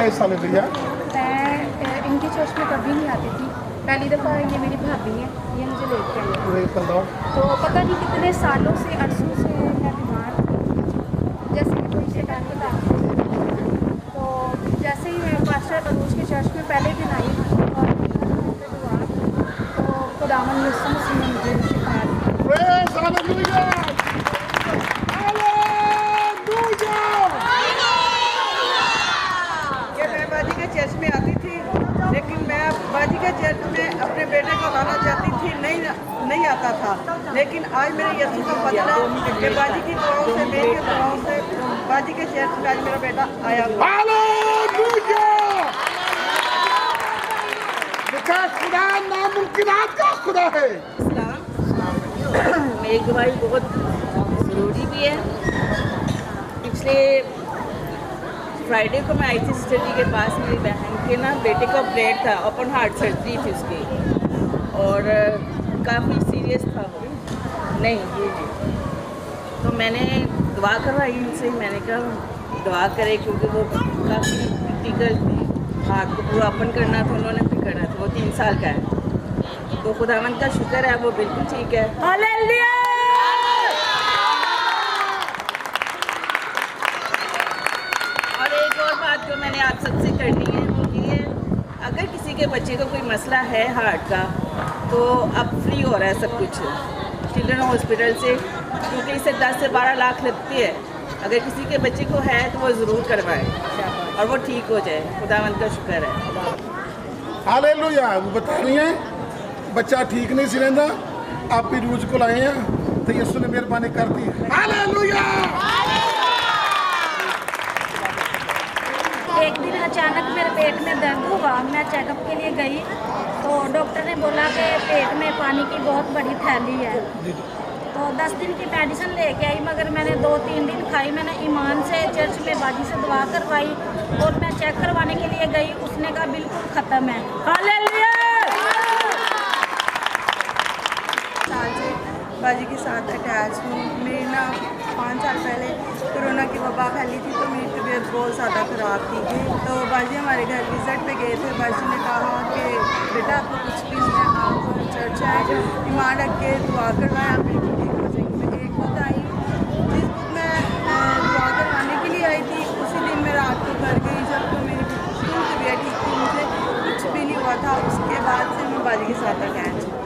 हिस्सा लेते हैं? मैं इनके चर्च में कभी नहीं आती थी, पहली दफ़ा ये मेरी भाभी है, ये मुझे लेके आई। तो पता नहीं कितने सालों से अरसों से मैं बीमार थी, जैसे कि कोई शैतान की ताकत। तो जैसे ही मैं पास्टर अरूज के चर्च में पहले दिन आई और दुआ, तो खुदावन यीशु मसीह ने मुझे शिफा दी। चर्च में आती थी, लेकिन मैं बाजी के चर्च में अपने बेटे को लाना चाहती थी, नहीं आता था। लेकिन आज मेरे यीशु का फजल है कि बाजी की दुआओं से, मेरी दुआओं से बाजी के चर्च में आज मेरा बेटा आया हुआ। खुदा नामुमकिनात का खुदा है। मेरी गवाही बहुत ज़रूरी भी है। पिछले फ्राइडे को मैं आई थी सिस्टर जी के पास, मेरी बहन के ना बेटे का ऑपरेट था, ओपन हार्ट सर्जरी थी उसकी, और काफ़ी सीरियस था वो। नहीं जी, तो मैंने दुआ करवाई उनसे, मैंने कहा दुआ करे, क्योंकि वो काफ़ी क्रिटिकल थी, हार्ट को पूरा ओपन करना था, उन्होंने भी करना था। वो 3 साल का है, तो खुदावंद का शुक्र है वो बिल्कुल ठीक है। हालेलुया। जो मैंने आप सबसे करनी है वो ये है, अगर किसी के बच्चे को कोई मसला है हार्ट का, तो अब फ्री हो रहा है सब कुछ चिल्ड्रन हॉस्पिटल से, क्योंकि इसे 10 से 12 लाख लगती है। अगर किसी के बच्चे को है तो वो ज़रूर करवाए और वो ठीक हो जाए। खुदावंद का शुक्र है। हालेलुया। वो बता रही हैं बच्चा ठीक नहीं सी रहा, आप भी रूज को लाए हैं तो यीशु ने मेहरबानी कर दी। हालेलुया। एक दिन अचानक मेरे पेट में दर्द हुआ, मैं चेकअप के लिए गई तो डॉक्टर ने बोला कि पेट में पानी की बहुत बड़ी थैली है। तो 10 दिन की मेडिसिन लेके आई, मगर मैंने 2-3 दिन खाई। मैंने ईमान से चर्च में बाजी से दुआ करवाई और मैं चेक करवाने के लिए गई, उसने कहा बिल्कुल ख़त्म है। हालेलुया। बाजी के साथ अटैच हूँ। मेरी ना 5 साल पहले कोरोना की वबा फैली थी, तो मेरी तबीयत बहुत ज़्यादा ख़राब थी। तो बाजी हमारे घर विज़िट पे गए थे। बाजी ने कहा कि बेटा आपको कुछ भी नहीं है, आप चर्च आए, ईमान रख के दुआ करवाएं, आप बिल्कुल ठीक हो जाएंगे। एक बुक आई, जिस बुक मैं दुआ करवाने के लिए आई थी, उसी दिन मैं रात को घर गई, जब तो मेरी बिल्कुल तबीयत ठीक थी, मुझे कुछ भी नहीं हुआ था। उसके बाद से मैं बाजी के साथ अटैच हूँ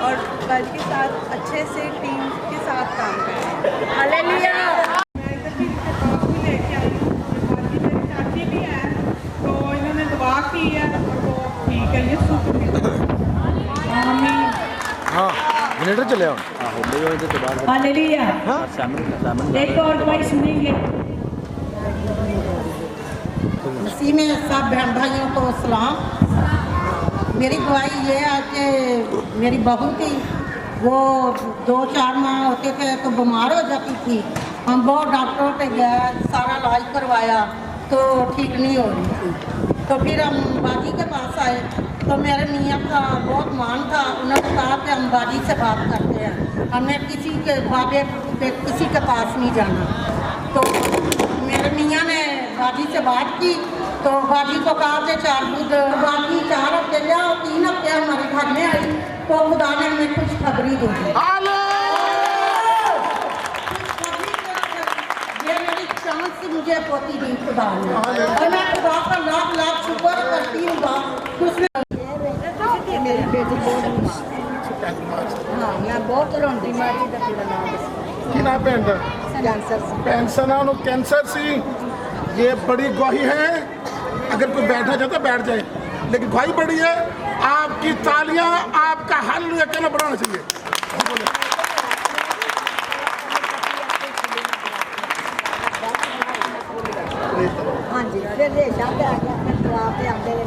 और बाजी के साथ अच्छे से टीम के साथ काम कर रहे हैं। हालेलुया। मैं इधर भी लेके आई हूँ, बाकी मेरी चाची भी है, तो इन्होंने दुआ की है और वो ठीक है। ये हाँ जनरेटर चले आओ। हालेलुया। एक और दुआ सुनेंगे। इसी में सब बहन भाइयों को सलाम। मेरी गवाही ये है कि मेरी बहू थी, वो 2-4 माह होते थे तो बीमार हो जाती थी। हम बहुत डॉक्टरों पे गए, सारा इलाज करवाया तो ठीक नहीं हो रही थी। तो फिर हम बाजी के पास आए, तो मेरे मियाँ का बहुत मान था। उन्होंने कहा कि हम बाजी से बात करते हैं, हमें किसी के बाबे पे किसी के पास नहीं जाना। तो मेरे मियाँ ने बाजी से बात की, तो बाजी को कहा कि 4 दूध, बाकी 4 हफ्ते लिया, 3 हफ्ते हमारे घर में आई, तो खुदा ने हमें कुछ खबरी दी। ये मेरी चांस मुझे पोती दी खुदा ने, और मैं खुदा का लाख लाख शुक्र करती हूँ। उसने मेरी बेटी हाँ, मैं बहुत रोंदी मारी कैंसर सी। ये बड़ी गवाही है, अगर कोई बैठना चाहता बैठ जाए, लेकिन गवाही बड़ी है। आपकी तालियां आपका हालेलुया कहना बढ़ाना चाहिए। हाँ जी, रेशा पे आ गया, मैं दुआ पे आते हुए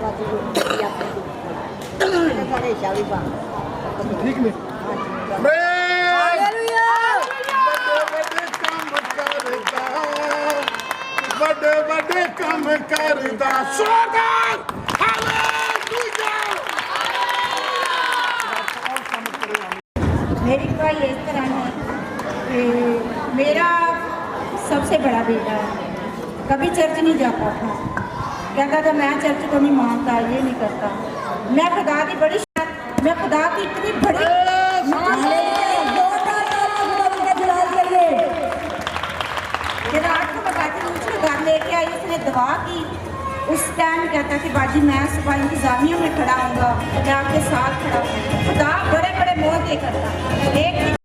रेशा भी पा ठीक नहीं। बड़े बड़े काम करदा सोगान। मेरी गवाही इस तरह है कि मेरा सबसे बड़ा बेटा कभी चर्च नहीं जाता था, कहता था मैं चर्च को नहीं मानता, ये नहीं करता। मैं खुदा की बड़ी मैं खुदा की इतनी बड़ी रात को बताती मुझे घर लेके आई, उसने दवा की। उस टाइम कहता कि बाजी मैं सुबह इंतजामिया में खड़ा हूँगा, मैं आपके साथ खड़ा हूँ। खुदा बड़े बड़े मोहते करता। एक